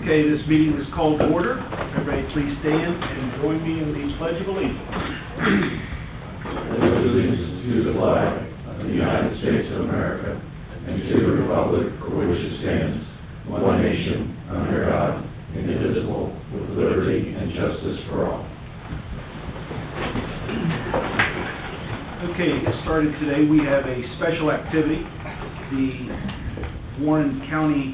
Okay, this meeting is called to order. Everybody please stand and join me in the Pledge of Allegiance. Allegiance to the flag of the United States of America and to the republic for which it stands, one nation, under God, indivisible, with liberty and justice for all. Okay, to get started today, we have a special activity. The Warren County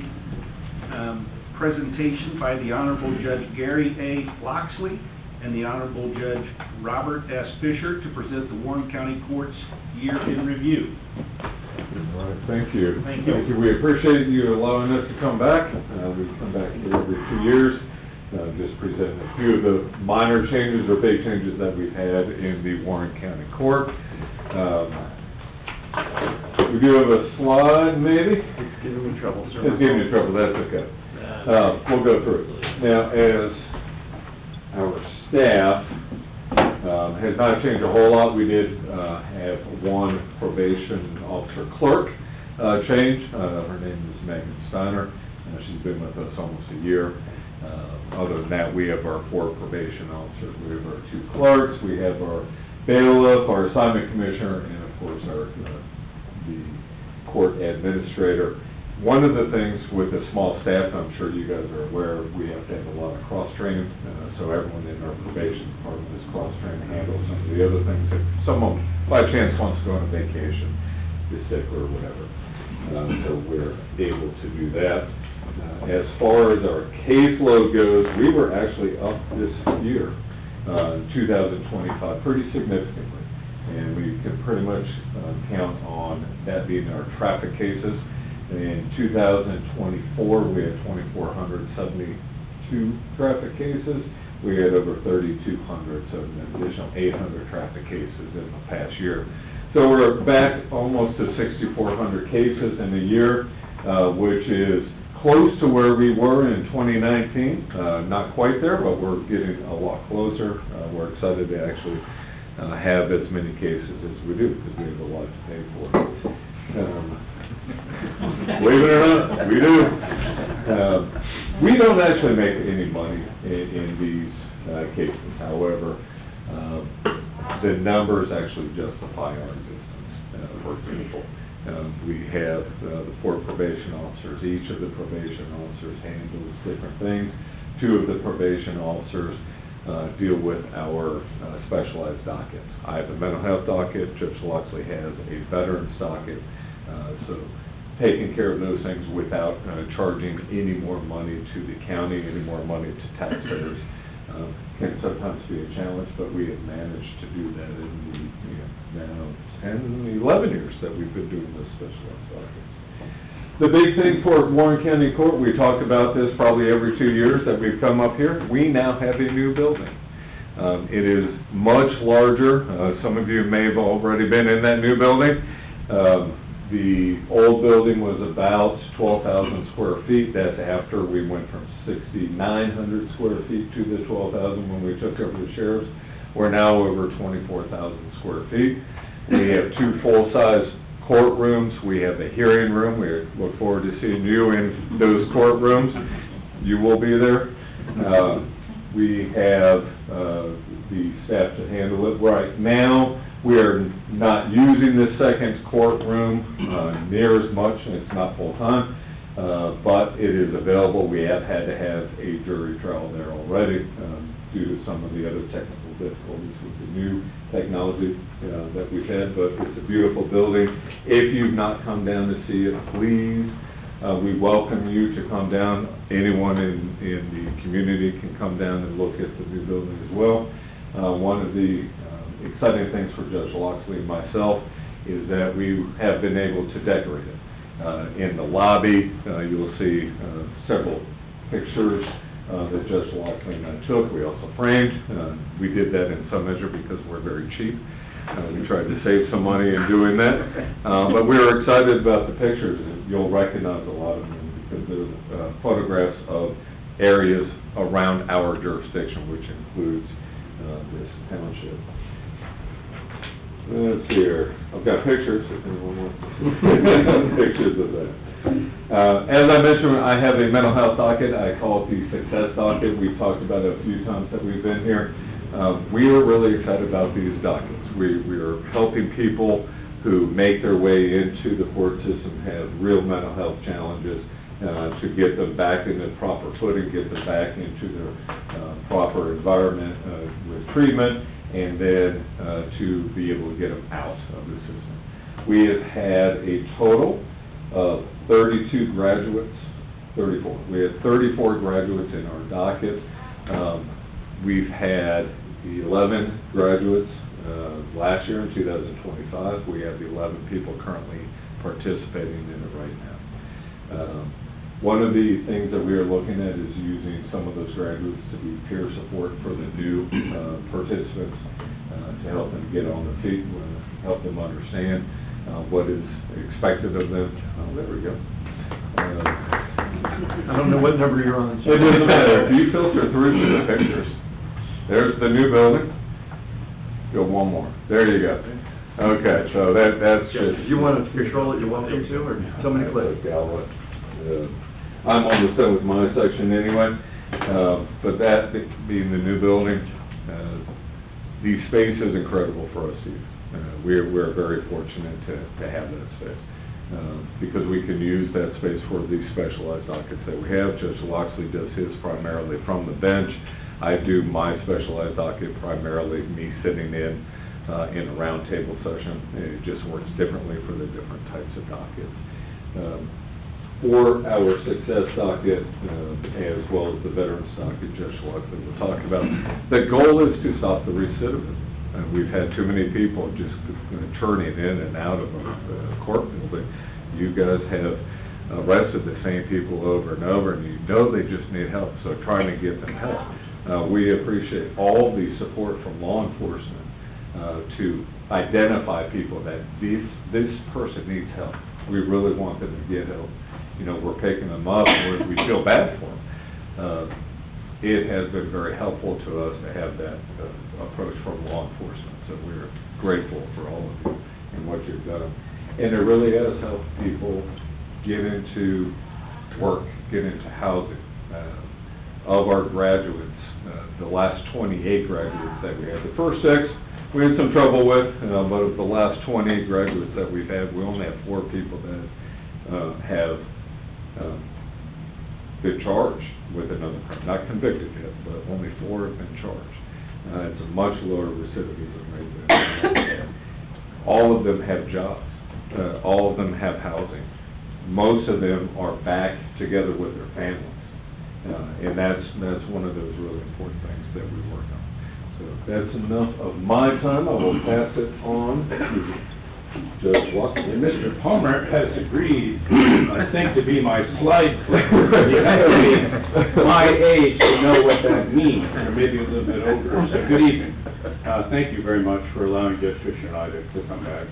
presentation by the Honorable Judge Gary A. Loxley and the Honorable Judge Robert S. Fisher to present the Warren County Court's year in review. All right, thank you. Thank you. We appreciate you allowing us to come back. We come back here every 2 years. Just present a few of the minor changes or big changes that we've had in the Warren County Court. We do have a slide, maybe? It's giving me trouble, sir. It's giving you trouble, that's okay. We'll go through it. Now, as our staff has not changed a whole lot, we did have one probation officer clerk change. Her name is Megan Steiner. She's been with us almost a year. Other than that, we have our 4 probation officers. We have our 2 clerks. We have our bailiff, our assignment commissioner, and of course our the court administrator. One of the things with a small staff, I'm sure you guys are aware, we have to have a lot of cross-training, so everyone in our probation department is cross-trained to handle some of the other things. If someone, by chance, wants to go on a vacation, is sick or whatever, so we're able to do that. As far as our caseload goes, we were actually up this year, 2025, pretty significantly, and we can pretty much count on that being our traffic cases. In 2024, we had 2,472 traffic cases. We had over 3,200, so an additional 800 traffic cases in the past year. So we're back almost to 6,400 cases in a year, which is close to where we were in 2019. Not quite there, but we're getting a lot closer. We're excited to actually have as many cases as we do, because we have a lot to pay for. Believe it or not, we do. We don't actually make any money in these cases. However, the numbers actually justify our existence. For example, we have the 4 probation officers. Each of the probation officers handles different things. 2 of the probation officers deal with our specialized dockets. I have a mental health docket. Judge Loxley has a veterans docket. So taking care of those things without charging any more money to the county, any more money to taxpayers, can sometimes be a challenge, but we have managed to do that in the now 10, 11 years that we've been doing this specialized dockets. The big thing for Warren County Court, we talked about this probably every 2 years that we've come up here, we now have a new building. It is much larger. Some of you may have already been in that new building. The old building was about 12,000 square feet. That's after we went from 6,900 square feet to the 12,000 when we took over the sheriff's. We're now over 24,000 square feet. We have 2 full-size courtrooms. We have a hearing room. We look forward to seeing you in those courtrooms. You will be there. We have the staff to handle it. Right now, we are not using the second courtroom near as much, and it's not full-time, but it is available. We have had to have a jury trial there already due to some of the other technical difficulties with the new technology that we've had, but it's a beautiful building. If you've not come down to see it, please, we welcome you to come down. Anyone in the community can come down and look at the new building as well. One of the exciting things for Judge Loxley and myself is that we have been able to decorate it. In the lobby, you'll see several pictures that Judge Loxley and I took. We also framed. We did that in some measure because we're very cheap. We tried to save some money in doing that. But we were excited about the pictures. You'll recognize a lot of them because they're photographs of areas around our jurisdiction, which includes this township. Let's see here. I've got pictures if anyone wants to see pictures of that. As I mentioned, I have a mental health docket. I call it the success docket. We've talked about it a few times that we've been here. We are really excited about these dockets. We are helping people who make their way into the court system, have real mental health challenges, to get them back in the proper footing, get them back into their proper environment with treatment, and then to be able to get them out of the system. We have had a total of 32 graduates, 34. We had 34 graduates in our docket. We've had 11 graduates last year in 2025. We have 11 people currently participating in it right now. One of the things that we are looking at is using some of those graduates to be peer support for the new participants, to help them get on their feet, help them understand what is expected of them. Oh, there we go. I don't know what number you're on. It doesn't matter. If you filter through to the pictures, there's the new building. Go one more. There you go. Okay, so that's just... If you want to control it, you're welcome to, or somebody click. Okay, I'll let, I'm almost done with my section anyway, but that being the new building, the space is incredible for us to use. We're very fortunate to have that space, because we can use that space for the specialized dockets that we have. Judge Loxley does his primarily from the bench. I do my specialized docket primarily me sitting in a round table session. It just works differently for the different types of dockets. For our success docket, as well as the veterans docket, Judge Loxley will talk about, the goal is to stop the recidivism. We've had too many people just turning in and out of the court building. You guys have arrested the same people over and over, and you know they just need help, so trying to get them help. We appreciate all the support from law enforcement to identify people that this person needs help. We really want them to get help. You know, we're picking them up, or we feel bad for them. It has been very helpful to us to have that approach from law enforcement, so we're grateful for all of you and what you've done. And it really has helped people get into work, get into housing. Of our graduates, the last 28 graduates that we had, the first 6 we had some trouble with, but of the last 28 graduates that we've had, we only have 4 people that have been charged with another crime, not convicted yet, but only 4 have been charged. It's a much lower recidivism rate than all of them have jobs. All of them have housing. Most of them are back together with their families. And that's one of those really important things that we work on. So that's enough of my time. I will pass it on to Judge Watson. And Mr. Palmer has agreed, I think, to be my slide clicker. You have to be my age to know what that means, or maybe a little bit older. So good evening. Thank you very much for allowing Judge Fisher and I to come back.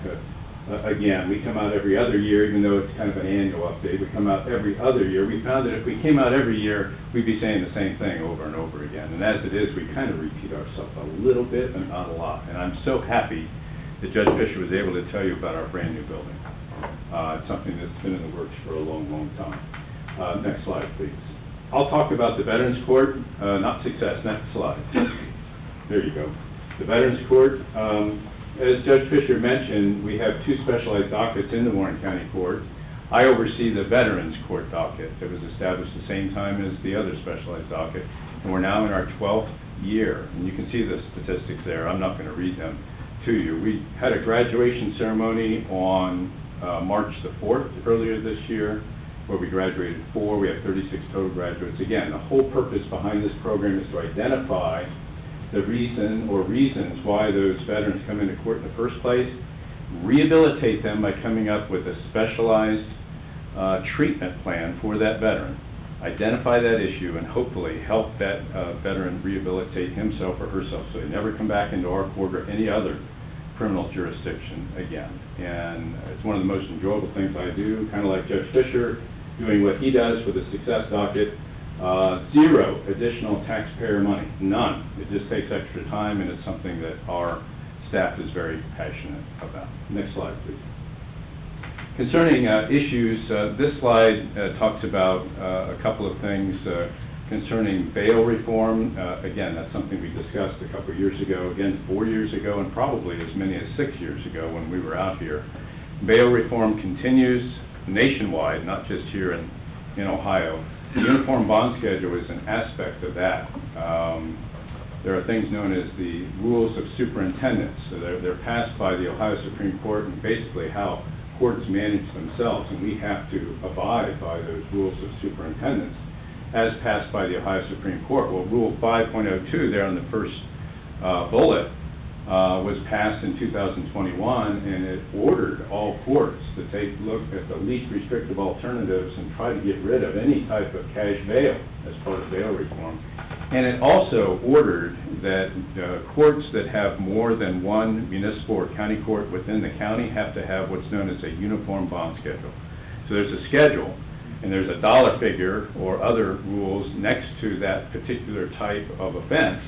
Again, we come out every other year, even though it's kind of an annual update. We come out every other year. We found that if we came out every year, we'd be saying the same thing over and over again. And as it is, we kind of repeat ourselves a little bit, but not a lot. And I'm so happy that Judge Fisher was able to tell you about our brand new building. It's something that's been in the works for a long, long time. Next slide, please. I'll talk about the Veterans Court, not success. Next slide. There you go. The Veterans Court. As Judge Fisher mentioned, we have 2 specialized dockets in the Warren County Court. I oversee the Veterans Court docket that was established the same time as the other specialized docket, and we're now in our 12th year. And you can see the statistics there. I'm not going to read them to you. We had a graduation ceremony on March the 4th earlier this year, where we graduated 4. We have 36 total graduates. Again, the whole purpose behind this program is to identify the reason or reasons why those veterans come into court in the first place, rehabilitate them by coming up with a specialized treatment plan for that veteran, identify that issue, and hopefully help that veteran rehabilitate himself or herself so they never come back into our court or any other criminal jurisdiction again. And it's one of the most enjoyable things I do, kind of like Judge Fisher doing what he does for the success docket. 0 additional taxpayer money, none. It just takes extra time, and it's something that our staff is very passionate about. Next slide, please. Concerning issues, this slide talks about a couple of things concerning bail reform. Again, that's something we discussed a couple of years ago, again 4 years ago, and probably as many as 6 years ago when we were out here. Bail reform continues nationwide, not just here in Ohio. The Uniform Bond Schedule is an aspect of that. There are things known as the rules of superintendence. So they're passed by the Ohio Supreme Court, and basically how courts manage themselves, and we have to abide by those rules of superintendence as passed by the Ohio Supreme Court. Well, Rule 5.02 there on the first bullet was passed in 2021, and it ordered all courts to take a look at the least restrictive alternatives and try to get rid of any type of cash bail as part of bail reform. And it also ordered that courts that have more than one municipal or county court within the county have to have what's known as a uniform bond schedule. So there's a schedule, and there's a dollar figure or other rules next to that particular type of offense.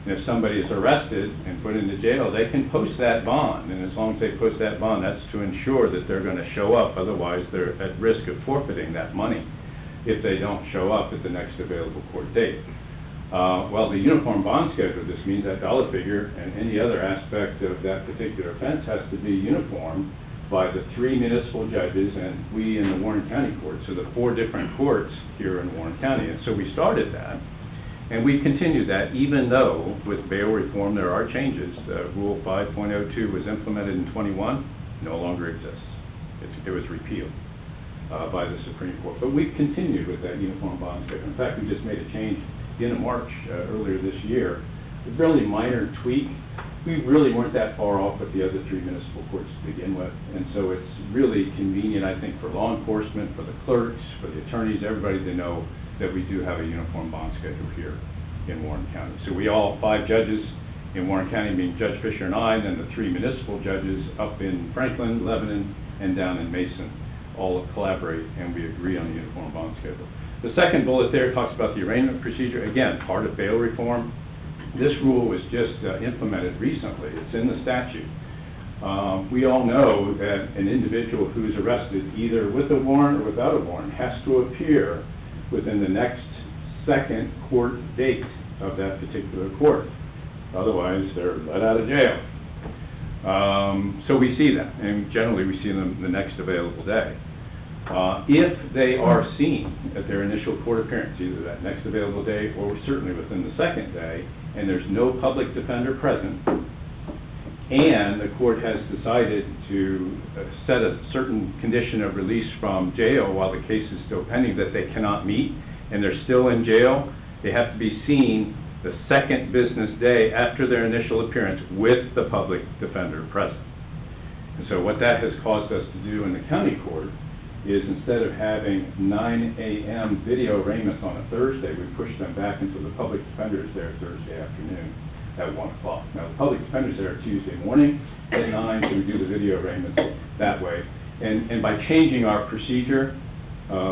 And if somebody is arrested and put into jail, they can post that bond. And as long as they post that bond, that's to ensure that they're going to show up. Otherwise, they're at risk of forfeiting that money if they don't show up at the next available court date. Well, the uniform bond schedule, this means that dollar figure and any other aspect of that particular offense has to be uniform by the 3 municipal judges and we in the Warren County Court, so the 4 different courts here in Warren County. And so we started that, and we continued that, even though with bail reform there are changes. Rule 5.02 was implemented in 21, no longer exists. It was repealed by the Supreme Court. But we've continued with that uniform bond schedule. In fact, we just made a change in March earlier this year, a really minor tweak. We really weren't that far off with the other 3 municipal courts to begin with, and so it's really convenient, I think, for law enforcement, for the clerks, for the attorneys, everybody to know that we do have a uniform bond schedule here in Warren County. So we all 5 judges in Warren County, being Judge Fisher and I, and then the 3 municipal judges up in Franklin, Lebanon, and down in Mason, all collaborate, and we agree on the uniform bond schedule. The second bullet there talks about the arraignment procedure. Again, part of bail reform. This rule was just implemented recently. It's in the statute. We all know that an individual who's arrested, either with a warrant or without a warrant, has to appear within the next second court date of that particular court. Otherwise, they're let out of jail. So we see that, and generally we see them the next available day. If they are seen at their initial court appearance, either that next available day or certainly within the second day, and there's no public defender present, and the court has decided to set a certain condition of release from jail while the case is still pending that they cannot meet, and they're still in jail, they have to be seen the second business day after their initial appearance with the public defender present. And so what that has caused us to do in the county court is, instead of having 9 a.m. video arraignments on a Thursday, we push them back until the public defender is there Thursday afternoon at 1 o'clock. Now, the public defender is there Tuesday morning at 9, so we do the video arraignments that way. And by changing our procedure,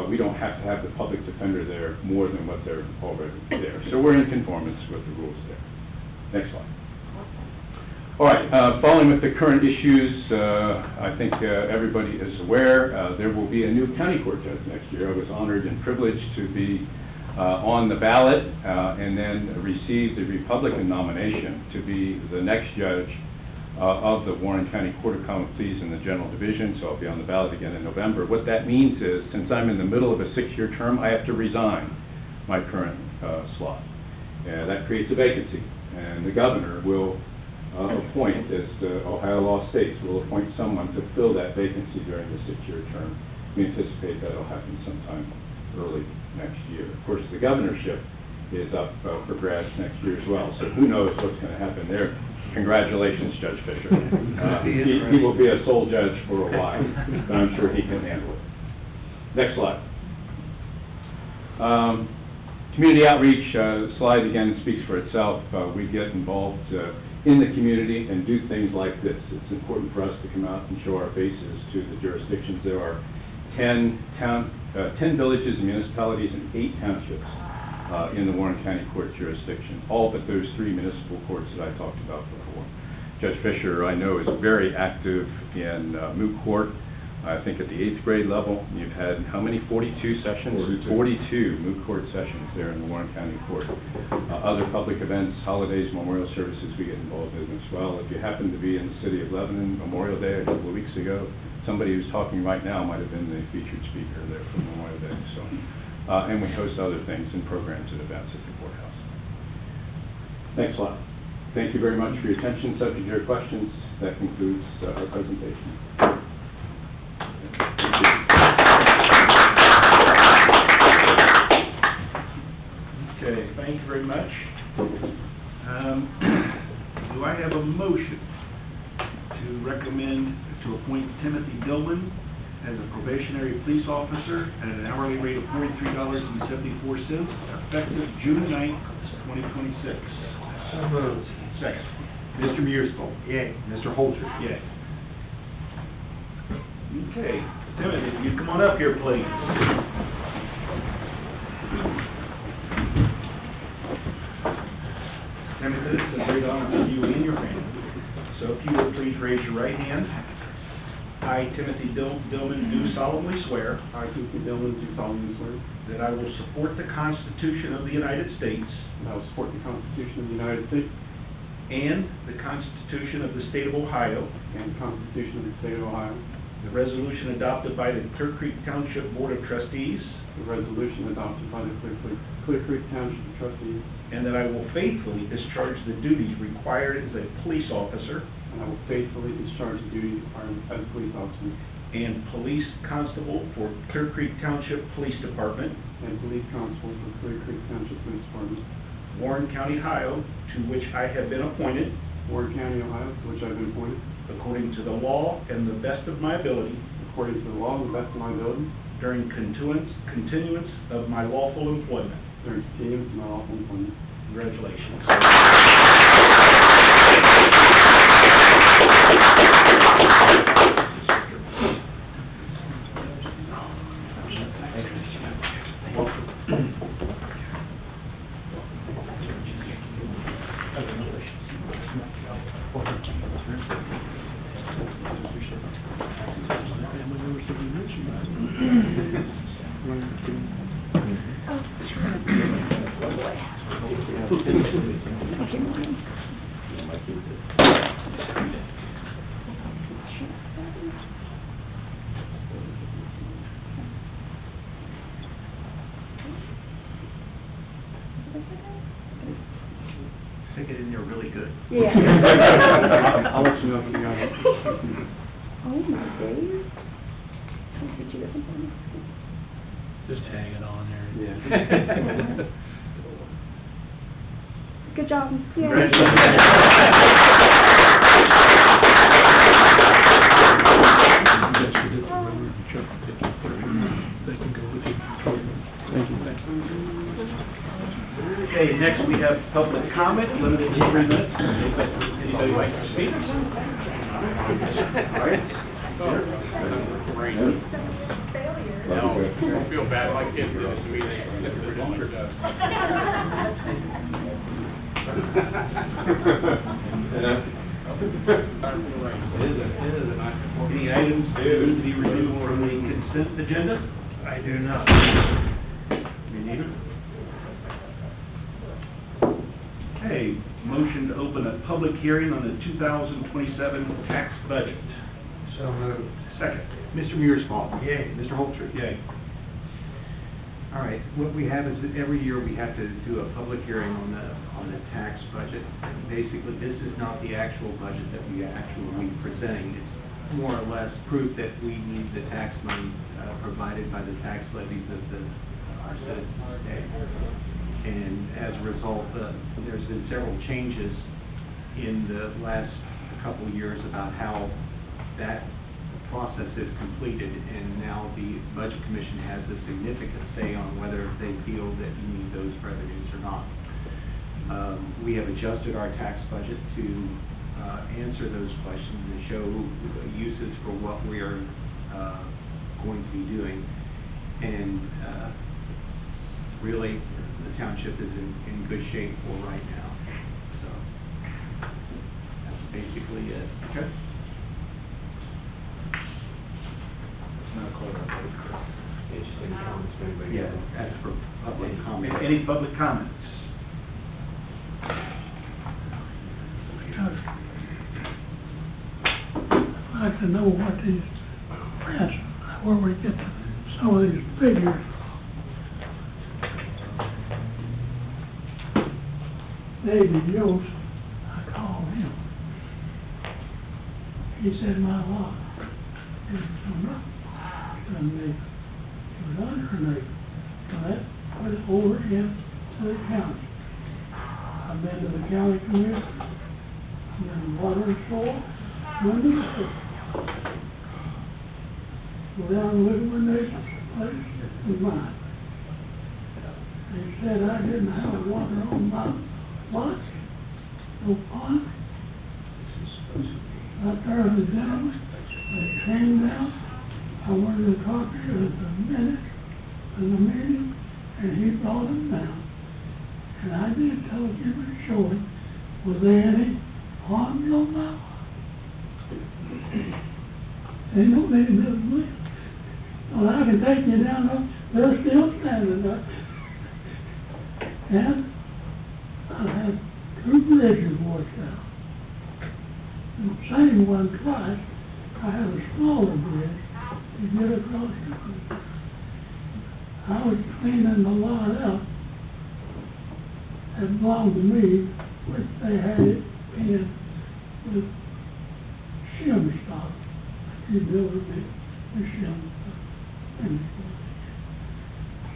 we don't have to have the public defender there more than what they're already there. So we're in conformance with the rules there. Next slide. All right, following with the current issues, I think everybody is aware there will be a new county court judge next year. I was honored and privileged to be on the ballot and then receive the Republican nomination to be the next judge of the Warren County Court of Common Pleas in the General Division, so I'll be on the ballot again in November. What that means is, since I'm in the middle of a 6-year term, I have to resign my current slot. And that creates a vacancy, and the governor will appoint, as the Ohio law states, will appoint someone to fill that vacancy during the 6-year term. We anticipate that will happen sometime early next year. Of course, the governorship is up for grabs next year as well, so who knows what's going to happen there. Congratulations, Judge Fisher. He will be a sole judge for a while, but I'm sure he can handle it. Next slide. Community outreach slide again speaks for itself. We get involved in the community and do things like this. It's important for us to come out and show our faces to the jurisdictions. There are 10 villages and municipalities and 8 townships in the Warren County Court jurisdiction, all but those 3 municipal courts that I talked about before. Judge Fisher, I know, is very active in moot court. I think at the 8th grade level, you've had how many, 42 sessions? 42 moot court sessions there in the Warren County Court. Other public events, holidays, memorial services we get involved in as well. If you happen to be in the city of Lebanon, Memorial Day a couple of weeks ago, somebody who's talking right now might have been the featured speaker there for Memorial Day. So, and we host other things and programs and events at the courthouse. Thanks a lot. Thank you very much for your attention. Subject to your questions, that concludes our presentation. Okay, thank you very much. Do I have a motion to recommend to appoint Timothy Dillman as a probationary police officer at an hourly rate of $43.74, effective June 9th, 2026? So moved. Second. Mr. Mearsclaw? Yay. Mr. Holter? Yay. Okay, Timothy, you come on up here, please. Timothy, it's a great honor for you and your family. So if you would please raise your right hand. I, Timothy Dillman, do solemnly swear I, Timothy Dillman, do solemnly swear that I will support the Constitution of the United States that I will support the Constitution of the United States and the Constitution of the State of Ohio, and the Constitution of the State of Ohio, the resolution adopted by the Clearcreek Township Board of Trustees, the resolution adopted by the Clearcreek Township Trustee, and that I will faithfully discharge the duties required as a police officer and I will faithfully discharge the duties required as a police officer and police constable for Clearcreek Township Police Department, and police constable for Clearcreek Township Police Department, Warren County, Ohio, to which I have been appointed, Warren County, Ohio, to which I have been appointed, according to the law and the best of my ability, according to the law and the best of my ability, during continuance of my lawful employment. during continuance of my lawful employment. Congratulations. Stick it in there really good. Yeah. I'll let you know if you got it. Oh my days. Did you listen to me? Just hang it on there. Yeah. Good job. Yeah. Okay, next we have public comment, limited to 3 minutes. Anybody like to speak? All right. I feel bad, my kids were just meeting. Any items that need to be removed from the consent agenda? I do not. Me neither. Okay, motion to open a public hearing on the 2027 tax budget. So moved. Second. Mr. Mearsclaw? Yay. Mr. Holter? Yay. All right, what we have is that every year we have to do a public hearing on the tax budget. Basically, this is not the actual budget that we actually will be presenting. It's more or less proof that we need the tax money provided by the tax levies of our citizens pay. And as a result, there's been several changes in the last couple of years about how that process is completed, and now the Budget Commission has a significant say on whether they feel that you need those revenues or not. We have adjusted our tax budget to answer those questions and show uses for what we are going to be doing. And really, the township is in good shape for right now. So that's basically it. Okay. any comments, if anybody Yeah, has. that's for public comment. Any public comments? I'd like to know what these rents, where we get some of these figures. David Yost, I called him. He said my lot is under an acre. It was under an acre. So that put it over into the county. I've been to the county commission, I've been to water and soil, I've been to the city. Go down and look at my neighbor's place, it was mine. They said I didn't have water on my lot, no pond. Out there, the gentleman, they came down, I wanted a copy of the minutes of the meeting, and he brought them down. And I did tell him and show him, was there any pond on my lot? Ain't no name doesn't live. Well, I can take you down there, they're still standing there. And I had 2 bridges washed out. And the same one twice, I had a smaller bridge to get across the creek. I was cleaning the lot out that belonged to me, which they had it in with shim stock. You build it with shim stock.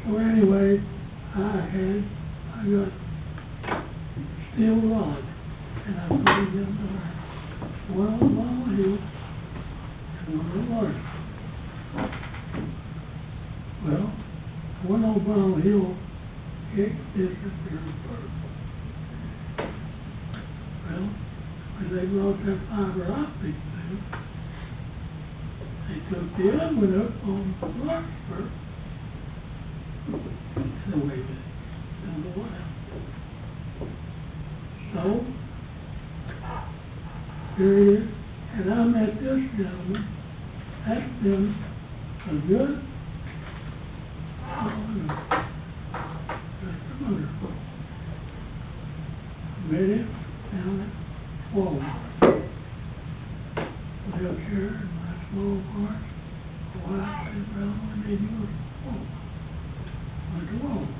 So anyway, I got steel rod, and I put it in there. One on the bottom hill, and one on the water. Well, one on the bottom hill, it disappeared first. Well, when they brought that fiber optic thing, they took the other one up on Larkspur. So wait a minute, number one. So, here it is, and I met this gentleman, that's been a good, just wonderful. Met him down at Walmart. Lived here in my small part. My wife said, well, we need to go to Walmart. Went to Walmart.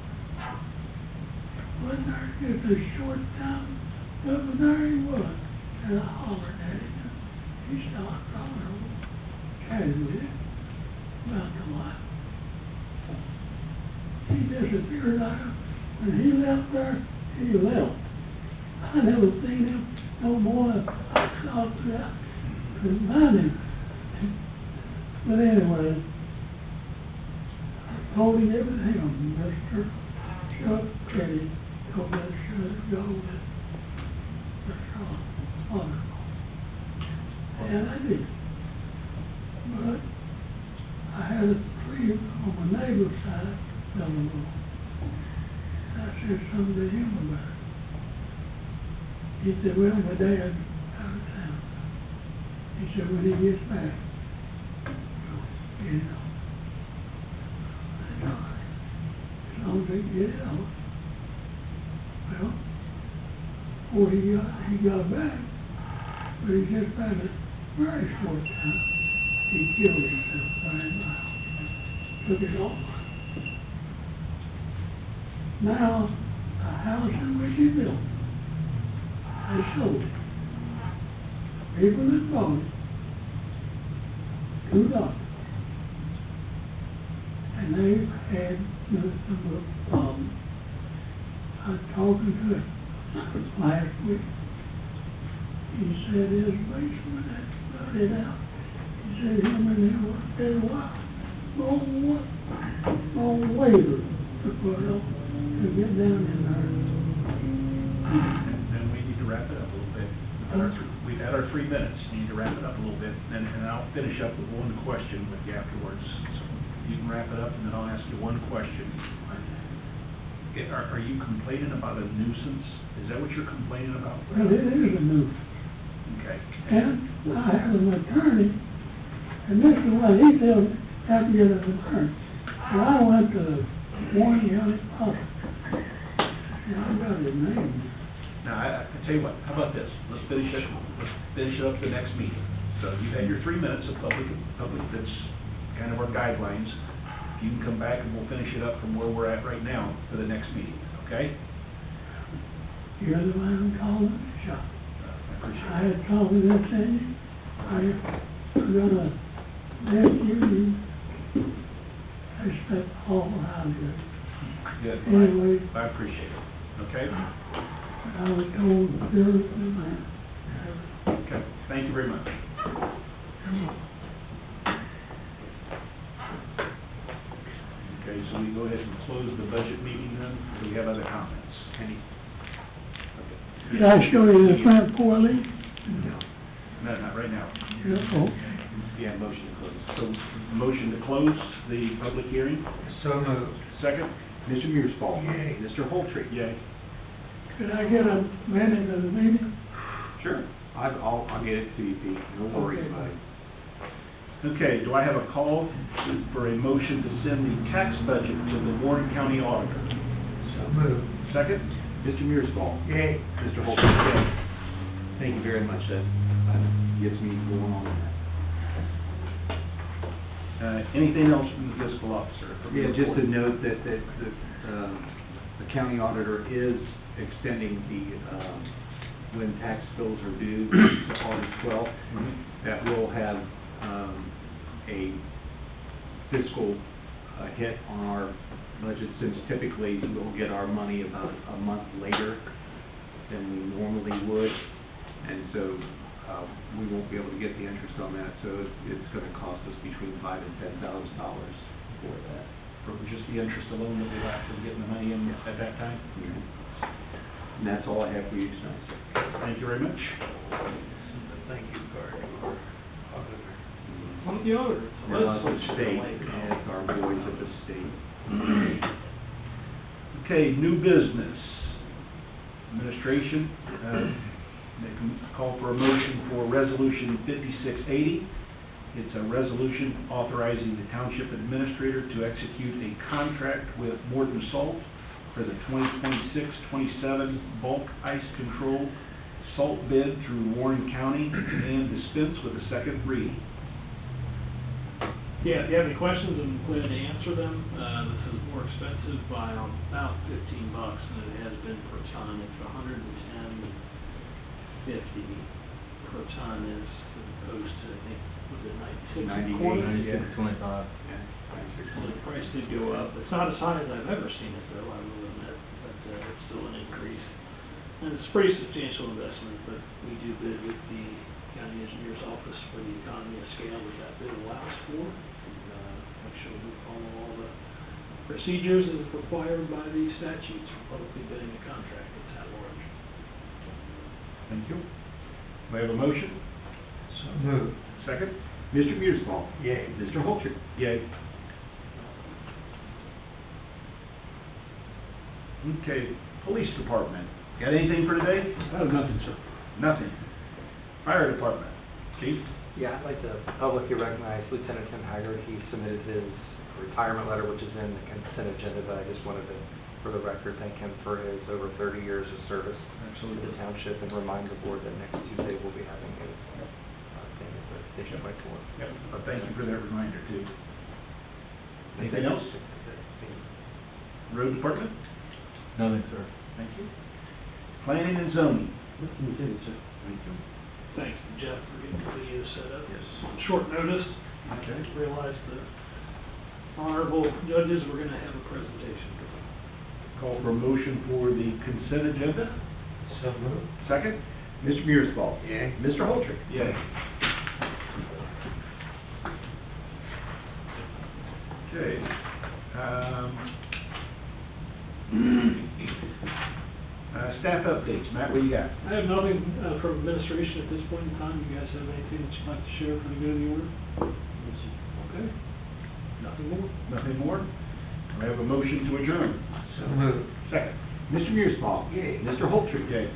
Wasn't there just a short time, but there he was. And I hollered at him. He stopped hollering, chatted with him about the life. He disappeared out of, when he left there, he left. I never seen him no more. I saw that. Couldn't find him. But anyway, I told him everything, Mr. Chuck Petty told that should go with Mr. Wonderful. And I did. But I had a tree on my neighbor's side fell along. I said something to him about it. He said, well, my dad's out of town. He said, when he gets back, you'll get it on. That's all right. As long as they get it on. Well, before he got back, but he just had a very short time. He killed himself right in the house. Took it all. Now, the house in which he built, they sold it. People that bought it, $2. And they had some problems. I was talking to him last week. He said his basement had flooded out. He said him and him worked there a while. Long waivers to put up to get down in there. And we need to wrap it up a little bit. We've had our 3 minutes. We need to wrap it up a little bit, and I'll finish up with one question with you afterwards. So you can wrap it up, and then I'll ask you one question. Are you complaining about a nuisance? Is that what you're complaining about? Well, it is a nuisance. Okay. And I have an attorney, and this is what he tells me, have to get an attorney. Well, I went to Warren County Hospital. I got his name. Now, I tell you what, how about this? Let's finish it up the next meeting. So you've had your 3 minutes of public, that's kind of our guidelines. You can come back and we'll finish it up from where we're at right now for the next meeting, okay? You're the one calling the shot. I appreciate I it. had confidence in you. I'm gonna let you respect all I do. Good. Anyway. I appreciate it, okay? I was told to do it, man. Okay, thank you very much. Okay, so we go ahead and close the budget meeting then, or do we have other comments? Any? Okay. Did I show you the front four leaf? No, not right now. Oh. Yeah, motion to close. So, motion to close the public hearing, So moved. second? Mr. Mearsfall? Yay. Mr. Holtrick? Yay. Could I get a minute of the meeting? Sure. I'll get it to you, Pete, no worries Okay. about it. Okay, do I have a call for a motion to send the tax budget to the Warren County Auditor? So moved. Second? Mr. Mearsfall? Yay. Mr. Holtrick? Thank you very much, that gets me going on that. Anything else from the fiscal officer? Yeah, just to note that the county auditor is extending the, when tax bills are due, to August 12th. That will have a fiscal hit on our budget, since typically we'll get our money about a month later than we normally would. And so we won't be able to get the interest on that, so it's going to cost us between $5,000 and $10,000 for that. For just the interest alone that we'll actually getting the money in at that time? And that's all I have for you tonight, sir. Thank you very much. Thank you, card for auditor. One of the auditors. Well, it's the state, and it's our boys at the state. Okay, new business. Administration, make a call for a motion for Resolution 5680. It's a resolution authorizing the township administrator to execute a contract with Morton Salt for the 2026-27 bulk ice control salt bid through Warren County and dispense with a second reading. Yeah, if you have any questions, I'm glad to answer them. This is more expensive by about $15 than it has been per ton. It's $110.50 per ton as opposed to, I think, was it 96 a quarter? 25. So the price did go up. It's not as high as I've ever seen it, though, I will admit, but it's still an increase. And it's a pretty substantial investment, but we do bid with the county engineer's office for the economy of scale that that bid allows for. And make sure we follow all the procedures as required by the statutes for publicly bidding a contract that's at large. Thank you. Do I have a motion? So moved. Second? Mr. Mearsfall? Yay. Mr. Holtrick? Yay. Okay, police department. Got anything for today? I have nothing, sir. Nothing. Fire department. Chief? Yeah, I'd like to publicly recognize Lieutenant Tim Haggard. He submitted his retirement letter, which is in the consent agenda, but I just wanted to, for the record, thank him for his over 30 years of service to the township, and remind the board that next Tuesday we'll be having his thing at the Station 24. Yep. Well, thank you for that reminder, too. Anything else? Road department? Nothing, sir. Thank you. Planning and zoning. Nothing to do, sir. Thank you. Thanks to Jeff for getting the video set up. Yes. On short notice. Okay. I realized the honorable judges were going to have a presentation. Call for a motion for the consent agenda. So moved. Second? Mr. Mearsfall? Yay. Mr. Holtrick? Yay. Okay. Staff updates. Matt, what do you got? I have nothing from administration at this point in time. You guys have anything that you'd like to share for the good of the order? Okay. Nothing more? Nothing more? Do I have a motion to adjourn? So moved. Second. Mr. Mearsfall? Yay. Mr. Holtrick? Yay.